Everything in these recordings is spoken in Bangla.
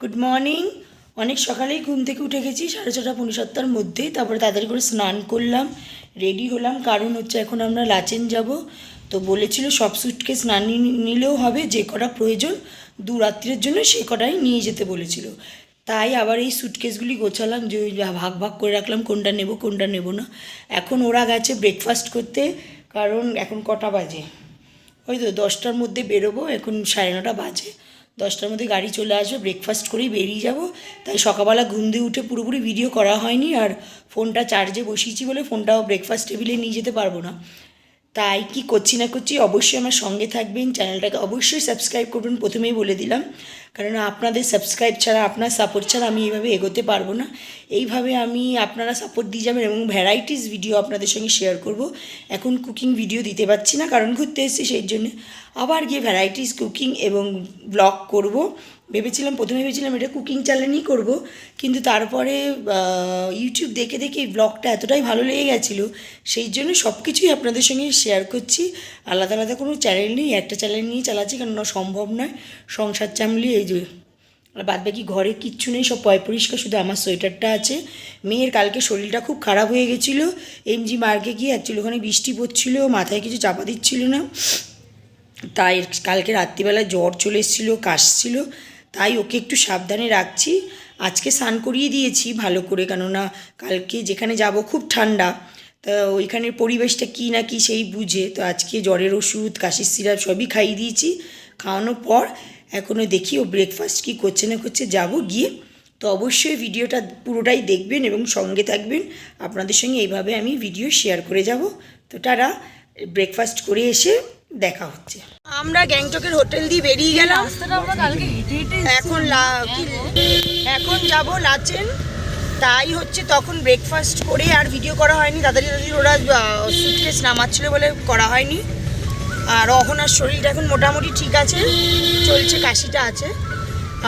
Good morning. অনেক সকালেই ঘুম থেকে উঠে গেছি, 6:30 পৌনে 7টার মধ্যেই। তারপরে তাড়াতাড়ি করে স্নান করলাম, রেডি হলাম, কারণ হচ্ছে এখন আমরা লাচেন যাব। তো বলেছিল সব সুটকেস না নিলেও হবে, যে কটা প্রয়োজন 2 রাত্রের জন্য সে কটাই নিয়ে যেতে বলেছিল। তাই আবার এই সুটকেসগুলি গোছালাম, যে ভাগ ভাগ করে রাখলাম কোনটা নেব কোনটা নেব না। এখন ওরা গেছে ব্রেকফাস্ট করতে, কারণ এখন কটা বাজে, ওই তো 10টার মধ্যে বেরোবো, এখন 9:30 বাজে। 10টার মধ্যে গাড়ি চলে আসবে, ব্রেকফাস্ট করেই বেরিয়ে যাব। তাই সকালবেলা ঘুম দিয়ে উঠে পুরোপুরি ভিডিও করা হয়নি, আর ফোনটা চার্জে বসিয়েছি বলে ফোনটাও ব্রেকফাস্ট টেবিলে নিয়ে যেতে পারবো না। তাই কি করছি না করছি অবশ্যই আমার সঙ্গে থাকবেন, চ্যানেলটাকে অবশ্যই সাবস্ক্রাইব করবেন, প্রথমেই বলে দিলাম। কারণ আপনাদের সাবস্ক্রাইব ছাড়া, আপনার সাপোর্ট ছাড়া আমি এইভাবে এগোতে পারবো না। এইভাবে আমি আপনারা সাপোর্ট দিয়ে যাবেন এবং ভ্যারাইটিস ভিডিও আপনাদের সঙ্গে শেয়ার করব। এখন কুকিং ভিডিও দিতে পারছি না, কারণ ঘুরতে এসেছি, সেই জন্যে আবার গিয়ে ভ্যারাইটিস কুকিং এবং ব্লগ করব। প্রথমে ভেবেছিলাম এটা কুকিং চ্যানেলই করব, কিন্তু তারপরে ইউটিউব দেখে দেখে এই ব্লগটা এতটাই ভালো লেগে গেছিলো, সেই জন্য সব কিছুই আপনাদের সঙ্গে শেয়ার করছি। আলাদা আলাদা কোনো চ্যানেল নেই, একটা চ্যানেল নিয়েই চালাচ্ছি, কারণ সম্ভব নয় সংসার চামলি। এই যে আর বাদ বাকি ঘরে কিচ্ছু নেই, সব পরিষ্কার, শুধু আমার সোয়েটারটা আছে। মেয়ের কালকে শরীরটা খুব খারাপ হয়ে গেছিলো এমজি মার্গে গিয়ে, অ্যাকচুয়ালি ওখানে বৃষ্টি পড়ছিল, মাথায় কিছু চাপা দিচ্ছিল না, তাই কালকে রাত্রিবেলা জ্বর চলে এসেছিলো, কাশছিল। তাই ওকে একটু সাবধানে রাখছি। আজকে স্নান করিয়ে দিয়েছি ভালো করে, কেননা কালকে যেখানে যাব খুব ঠান্ডা, তা ওইখানের পরিবেশটা কী না কি সেই বুঝে। তো আজকে জ্বরের ওষুধ, কাশির সিরাপ সবই খাইয়ে দিয়েছি। খাওয়ানোর পর এখনও দেখি ও ব্রেকফাস্ট কী করছে না করছে, যাব গিয়ে। তো অবশ্যই ভিডিওটা পুরোটাই দেখবেন এবং সঙ্গে থাকবেন, আপনাদের সঙ্গে এইভাবে আমি ভিডিও শেয়ার করে যাব। তো তারা ব্রেকফাস্ট করে এসে দেখা হচ্ছে। আমরা গ্যাংটকের হোটেল দিয়ে বেরিয়ে গেলাম, এখন যাব লাচেন। তাই হচ্ছে তখন ব্রেকফাস্ট করে আর ভিডিও করা হয়নি, তাড়াতাড়ি ওরা সুটকেস নামাচ্ছিল বলে করা হয়নি। আর অহনার শরীরটা এখন মোটামুটি ঠিক আছে, চলছে, কাশিটা আছে।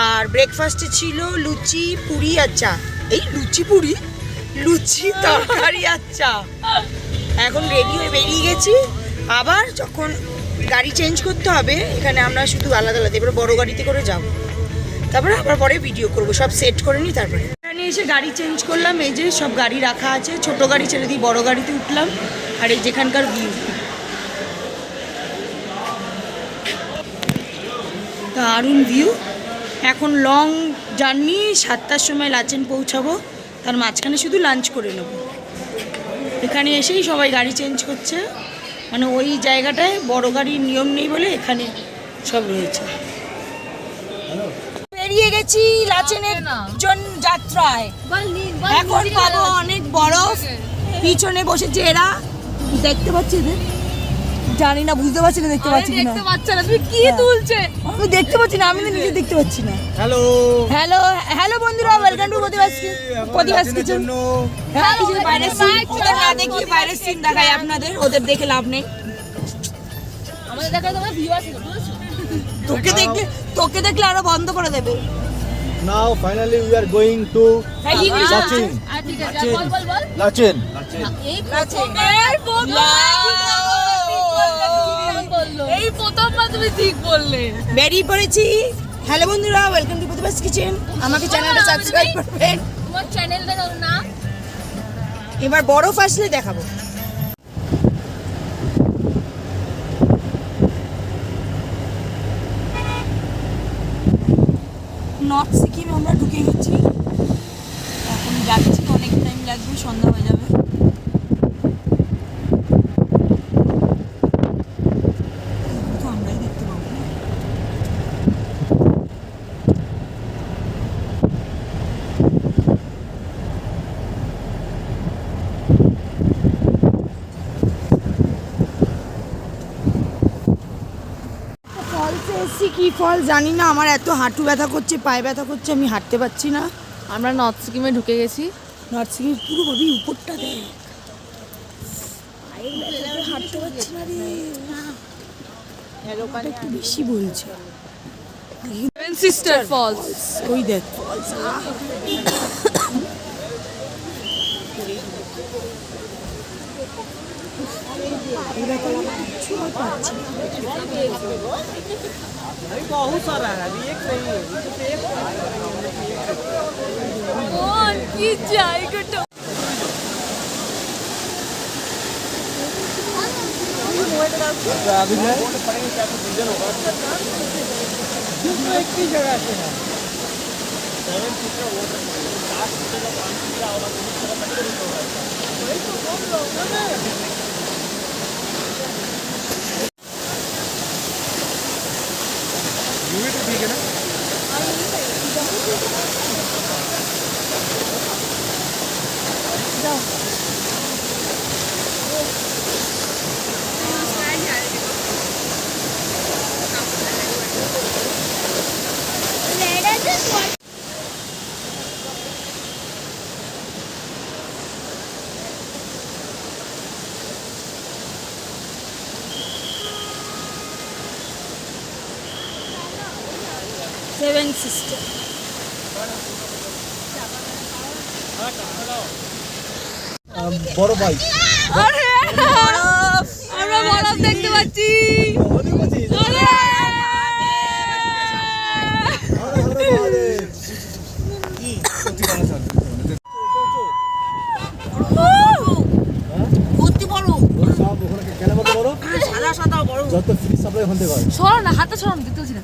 আর ব্রেকফাস্টে ছিল লুচি, পুরি আর চা। এই লুচি তরকারি আর চা। এখন রেডি হয়ে বেরিয়ে গেছি। আবার যখন গাড়ি চেঞ্জ করতে হবে, এখানে আমরা শুধু আলাদা আলাদা, এবার বড়ো গাড়িতে করে যাব, তারপরে আবার পরে ভিডিও করব, সব সেট করে নিই। তারপরে এখানে এসে গাড়ি চেঞ্জ করলাম, এই যে সব গাড়ি রাখা আছে, ছোট গাড়ি ছেড়ে দিয়ে বড় গাড়িতে উঠলাম। আর এই যেখানকার ভিউ, দারুণ ভিউ। এখন লং জার্নি, 7টার সময় লাচেন পৌঁছাবো, তার মাঝখানে শুধু লাঞ্চ করে নেব। এখানে এসেই সবাই গাড়ি চেঞ্জ করছে, মানে ওই জায়গাটায় বড় গাড়ির নিয়ম নেই বলে এখানে সব রয়েছে। বেরিয়ে গেছি লাচেনের যাত্রায়। এখন পাবো অনেক বরফ, পিছনে বসেছে এরা, দেখতে পাচ্ছি এদের, জানি না, বুঝতে পারছি না, দেখতে পাচ্ছি না, তুমি কি তুলছে, আমি দেখতে পাচ্ছি না, আমি তো নিজে দেখতে পাচ্ছি না। হ্যালো হ্যালো হ্যালো বন্ধুরা, ওয়েলকাম টু প্রতিভাস কিচেন। হ্যাঁ, এই যে বাইরের সিন, ওদের না দেখিয়ে বাইরের সিন দেখাই আপনাদের, ওদের দেখে লাভ নেই, আমাদের দেখালে তোমার ভিউ আছে, তোকে দেখলে আরো বন্ধ করে দেবে। Now finally we are going to Lachen. Lachen. এই প্রথমবার তুমি ঠিক বললে। বেরিয়ে পড়েছি। হ্যালো বন্ধুরা, ওয়েলকাম টু প্রতিভাস কিচেন। আমাকে চ্যানেলটা সাবস্ক্রাইব করবেন। তোমার চ্যানেলটা না, এবার বরফ আসলে দেখাবো। নর্থ সিকিম আমরা ঢুকে গেছি, এখন যাচ্ছি, অনেক টাইম লাগবে, সন্ধ্যা হয়ে যাবে। আমরাই দেখতে পাবো না। ফলসে এসছি, কী ফল জানি না, আমার এত হাঁটু ব্যথা করছে, পায়ে ব্যথা করছে, আমি হাঁটতে পারছি না। আমরা নর্থ সিকিমে ঢুকে গেছি। নর্থ সিকিম পুরো ভাবি উপরটা দেখ, হাঁটতে পারছি না রে, একটু বেশি বলছে। সিস্টার ফলস, ওই দেখ ফলস। बहुत सारा है, अभी एक नहीं है, কি জায়গাটা সেভেন সিস্টার। বড় ভাই আমরা বরফ দেখতে পাচ্ছি। সরো না, হাতে সরো না, দেখতে পাচ্ছি না।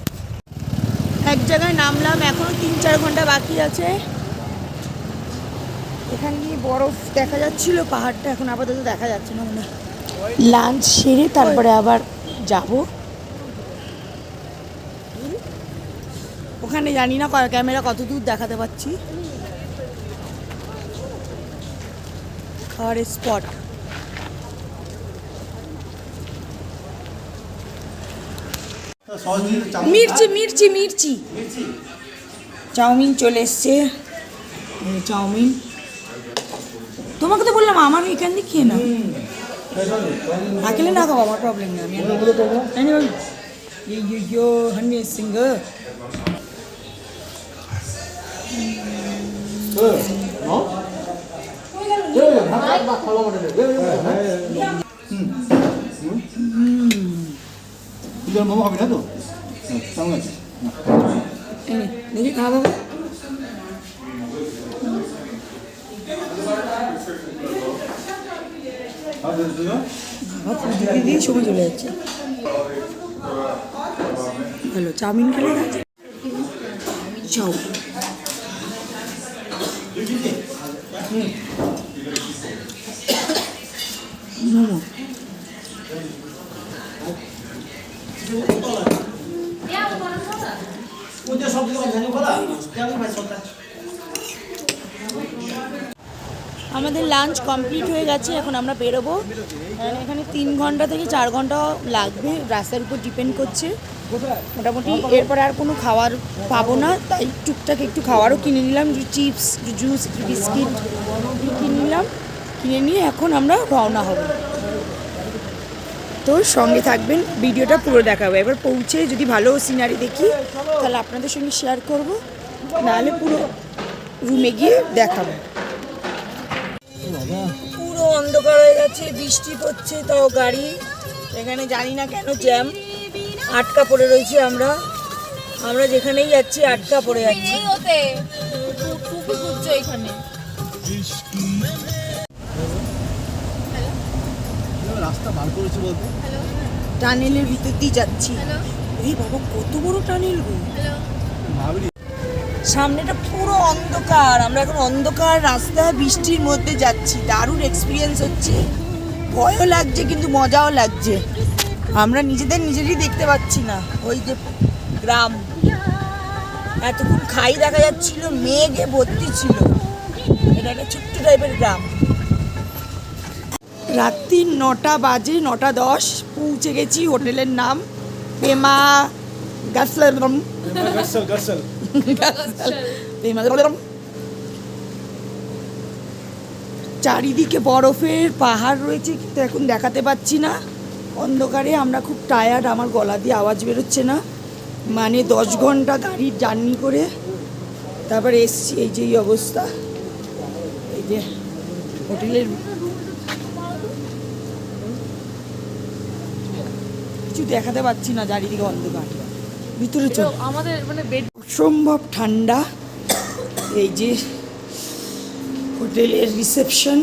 এক জায়গায় নামলাম, এখনো 3-4 ঘন্টা বাকি আছে। এখানে গিয়ে বরফ দেখা যাচ্ছিল, পাহাড়টা এখন আপাতত দেখা যাচ্ছে না মনে হয়। লাঞ্চ সেরে তারপরে আবার যাব ওখানে, জানি না ক্যামেরা কত দূর দেখাতে পাচ্ছি। খাওয়ার স্পট মির্চি মির্চি মির্চি চাউমিন চলে এসছে। চাউমিন তোমাকে তো বললাম আমার এখান দিয়ে খেয়ে নাও, আকেলে না খাও, আমার প্রবলেম নেই। আমি সিংহ মোমো খাবি না তো? কেমন আছে? দেখি খাওয়া বাবা। দিয়ে সময় চলে যাচ্ছে। হ্যালো, চাউমিন খেলে গেছে। চাউ মোমো আমাদের লাঞ্চ কমপ্লিট হয়ে গেছে, এখন আমরা বেরোবো। এখানে 3 ঘন্টা থেকে 4 ঘন্টা লাগবে, রাস্তার উপর ডিপেন্ড করছে। মোটামুটি এরপর আর কোনো খাবার পাবো না, তাই টুকটাক একটু খাবারও কিনে নিলাম, চিপস, জুস, বিস্কিট কিনে নিলাম। কিনে নিয়ে এখন আমরা রওনা হব। তো সঙ্গে থাকবেন, ভিডিওটা পুরো দেখাবো। এবার পৌঁছে যদি ভালো সিনারি দেখি তাহলে আপনাদের সঙ্গে শেয়ার করব, নাহলে পুরো রুমে গিয়ে দেখাবো। পুরো অন্ধকার হয়ে গেছে, বৃষ্টি পড়ছে, তাও গাড়ি এখানে জানি না কেন জ্যাম, আটকা পড়ে রয়েছি। আমরা যেখানেই যাচ্ছি আটকা পড়ে যাচ্ছি। এখানে রাস্তা বার করেছে বলতে, টানেলের ভিতর দিয়ে যাচ্ছি। এই বাবা কত বড় টানেল গো! সামনেটা পুরো অন্ধকার, আমরা এখন অন্ধকার রাস্তায় বৃষ্টির মধ্যে যাচ্ছি। দারুণ এক্সপিরিয়েন্স হচ্ছে, ভয়ও লাগছে কিন্তু মজাও লাগছে। আমরা নিজেরই দেখতে পাচ্ছি না। ওই যে গ্রাম, এতক্ষণ খাই দেখা যাচ্ছিল, মেঘে ভর্তি ছিল। এটা একটা ছোট্ট টাইপের গ্রাম। রাত্রি 9টা বাজে, 9:10 পৌঁছে গেছি। হোটেলের নাম পেমা গাসলম। চারিদিকে বরফের পাহাড় রয়েছে, কিন্তু এখন দেখাতে পাচ্ছি না অন্ধকারে। আমরা খুব টায়ার্ড, আমার গলা দিয়ে আওয়াজ বেরোচ্ছে না। মানে 10 ঘন্টা গাড়ির জার্নি করে তারপর এসছি, এই যে এই অবস্থা। এই যে হোটেলের কিছু দেখাতে পাচ্ছি না, চারিদিকে অন্ধকার। ভিতরে চল, আমাদের মানে বেড অসম্ভব ঠান্ডা। এই যে হোটেলের রিসেপশন।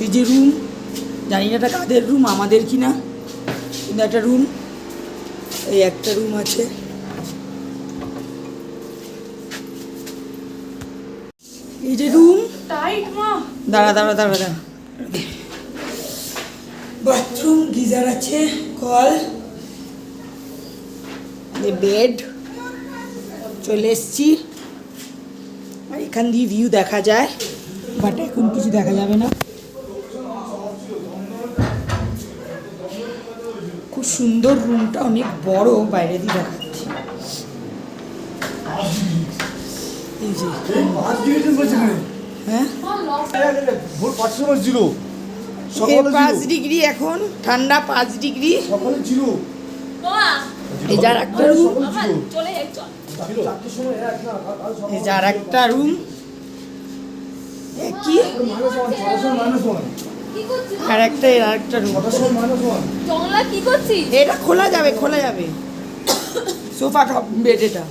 এই যে রুম, জানি না এটা কাদের রুম, আমাদের কি না, কিন্তু একটা রুম, এই একটা রুম আছে। এই যে রুম, দাঁড়া দাঁড়া দাঁড়া দাঁড়া, বাথরুম, গিজার আছে, কল, বেড, চলে এসছি। আর এখান দিয়ে ভিউ দেখা যায়, বাট এখন কিছু দেখা যাবে না। খুব সুন্দর রুমটা, অনেক বড়, বাইরে দিয়ে দেখাচ্ছি। এই যে হ্যাঁ, 5 ডিগ্রি এখন, ঠান্ডা 5 ডিগ্রি। এই যার একটা রুম, এই যার একটা রুম, কি আর একটা রুম। এটা খোলা যাবে, খোলা যাবে, সোফা কাপ বেড। এটা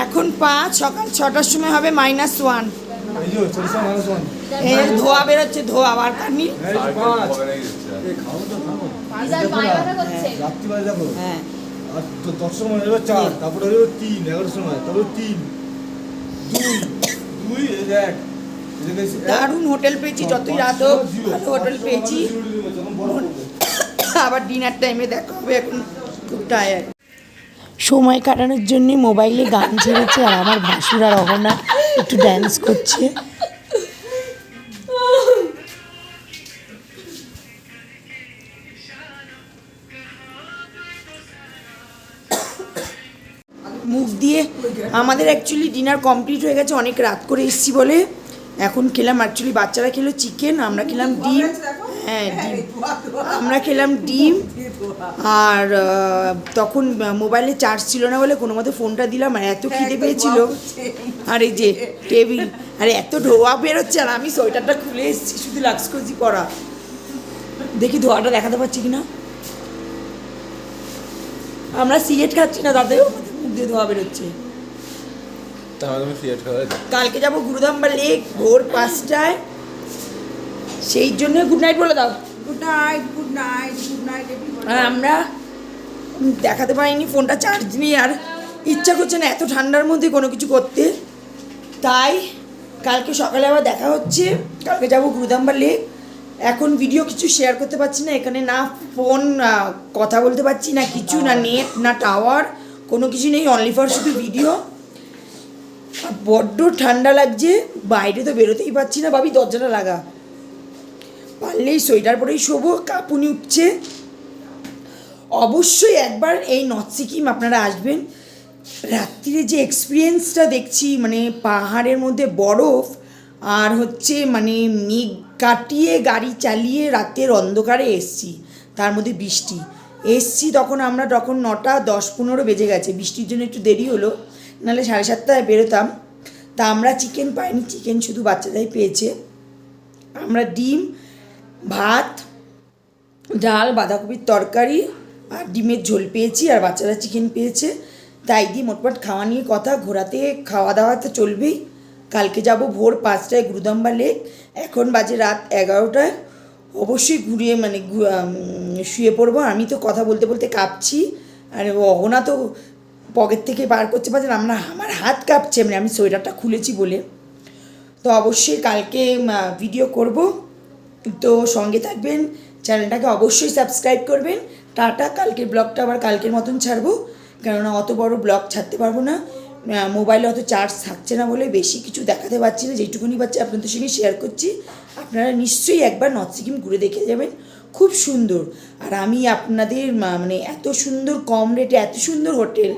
এখন 5, সকাল 6টার সময় হবে -1। এই ধোয়া বেরোচ্ছে, ধোয়া বার কানি। হ্যাঁ, দারুণ হোটেল পেয়েছি, যতই রাত হোক ভালো হোটেল পেয়েছি। আবার ডিনার টাইমে দেখা হবে, এখন খুব টায়ার্ড। সময় কাটানোর জন্য মোবাইলে গান ছেড়েছে, আর আমার ভাসুর আর অহনা একটু ড্যান্স করছে। মুখ দিয়ে আমাদের অ্যাকচুয়ালি ডিনার কমপ্লিট হয়ে গেছে, অনেক রাত করে এসেছি বলে। এখন খেলাম, অ্যাকচুয়ালি বাচ্চারা খেলো চিকেন, আমরা খেলাম ডিম। হ্যাঁ, ডিম, আমরা খেলাম ডিম। আর তখন মোবাইলে চার্জ ছিল না বলে কোনো মতে ফোনটা দিলাম, আর এত খিদে পেয়েছিল। আর এই যে টেবিল, আর এত ধোয়া বেরোচ্ছে, আর আমি সোয়েটারটা খুলে এসেছি শুধু লাক্সকোজি পরা। দেখি ধোয়াটা দেখাতে পারছি কিনা। আমরা সিগারেট খাচ্ছি না, তাতেও মুখ দিয়ে ধোয়া বেরোচ্ছে। কালকে যাবো গুরুদাম্বা লেক ভোর 5টায়, সেই জন্য গুড নাইট বলে দাও। Good night, good night, good night. আর আমরা দেখাতে পারিনি, ফোনটা চার্জ নেই, আর ইচ্ছা করছে না এত ঠান্ডার মধ্যে কোনো কিছু করতে। তাই কালকে সকালে আবার দেখা হচ্ছে। কালকে যাবো গুরুদাম্বা লেক। এখন ভিডিও কিছু শেয়ার করতে পারছি না, এখানে না ফোন কথা বলতে পারছি, না কিছু, না নেট, না টাওয়ার, কোনো কিছু নেই, অনলি ফর শুধু ভিডিও। বড্ড ঠান্ডা লাগছে, বাইরে তো বেরোতেই পারছি না। ভাবি দরজাটা লাগা, পারলেই সোয়েটার পরেই শোবো, কাঁপুনি উঠছে। অবশ্যই একবার এই নর্থ সিকিম আপনারা আসবেন। রাত্রিরে যে এক্সপিরিয়েন্সটা দেখছি, মানে পাহাড়ের মধ্যে বরফ, আর হচ্ছে মানে মেঘ কাটিয়ে গাড়ি চালিয়ে রাতের অন্ধকারে এসছি, তার মধ্যে বৃষ্টি। এসছি তখন আমরা, তখন 9:10-15 বেজে গেছে, বৃষ্টির জন্য একটু দেরি হলো, নাহলে 7:30টায় বেরোতাম। তা আমরা চিকেন পাইনি, চিকেন শুধু বাচ্চারাই পেয়েছে। আমরা ডিম, ভাত, ডাল, বাঁধাকপির তরকারি আর ডিমের ঝোল পেয়েছি, আর বাচ্চারা চিকেন পেয়েছে। তাই দিয়ে মোটমাট খাওয়া নিয়ে কথা, ঘোরাতে খাওয়া দাওয়া তো চলবেই। কালকে যাব ভোর 5টায় গুরুদাম্বা লেক, এখন বাজে রাত 11টায়। অবশ্যই ঘুরিয়ে মানে শুয়ে পড়বো। আমি তো কথা বলতে বলতে কাঁপছি, আর অহনা তো পকেট থেকে বার করতে পারছেন, আমার হাত কাঁপছে, মানে আমি সোয়েটারটা খুলেছি বলে। তো অবশ্যই কালকে ভিডিও করব, তো সঙ্গে থাকবেন, চ্যানেলটাকে অবশ্যই সাবস্ক্রাইব করবেন। টাটা। কালকের ব্লগটা আবার কালকের মতন ছাড়বো, কেননা অত বড় ব্লগ ছাড়তে পারবো না, মোবাইলে অত চার্জ থাকছে না বলে বেশি কিছু দেখাতে পারছি না। যেটুকুনি পাচ্ছি আপনাদের সঙ্গে শেয়ার করছি। আপনারা নিশ্চয়ই একবার নর্থ সিকিম ঘুরে দেখে যাবেন, খুব সুন্দর। আর আমি আপনাদের মানে এত সুন্দর কম রেটে এত সুন্দর হোটেল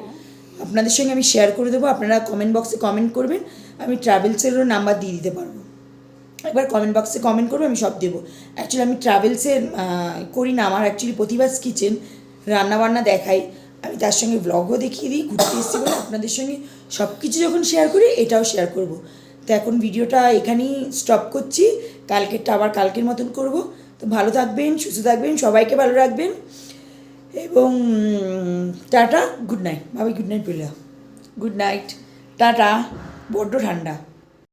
আপনাদের সঙ্গে আমি শেয়ার করে দেবো। আপনারা কমেন্ট বক্সে কমেন্ট করবেন, আমি ট্রাভেলসেরও নাম্বার দিয়ে দিতে পারবো। একবার কমেন্ট বক্সে কমেন্ট করবে, আমি সব দেবো। অ্যাকচুয়ালি আমি ট্রাভেলসের করি না, আমার অ্যাকচুয়ালি প্রতিভাস কিচেন, রান্নাবান্না দেখাই, আমি তার সঙ্গে ব্লগও দেখিয়ে দিই। ঘুরতে এসেছি বলে আপনাদের সঙ্গে সব কিছু যখন শেয়ার করি, এটাও শেয়ার করব। তো এখন ভিডিওটা এখানেই স্টপ করছি, কালকেরটা আবার কালকের মতন করব। তো ভালো থাকবেন, সুস্থ থাকবেন, সবাইকে ভালো রাখবেন। এবং টাটা, গুড নাইট। ভাবি গুড নাইট বলে, গুড নাইট, টাটা। বড্ড ঠান্ডা।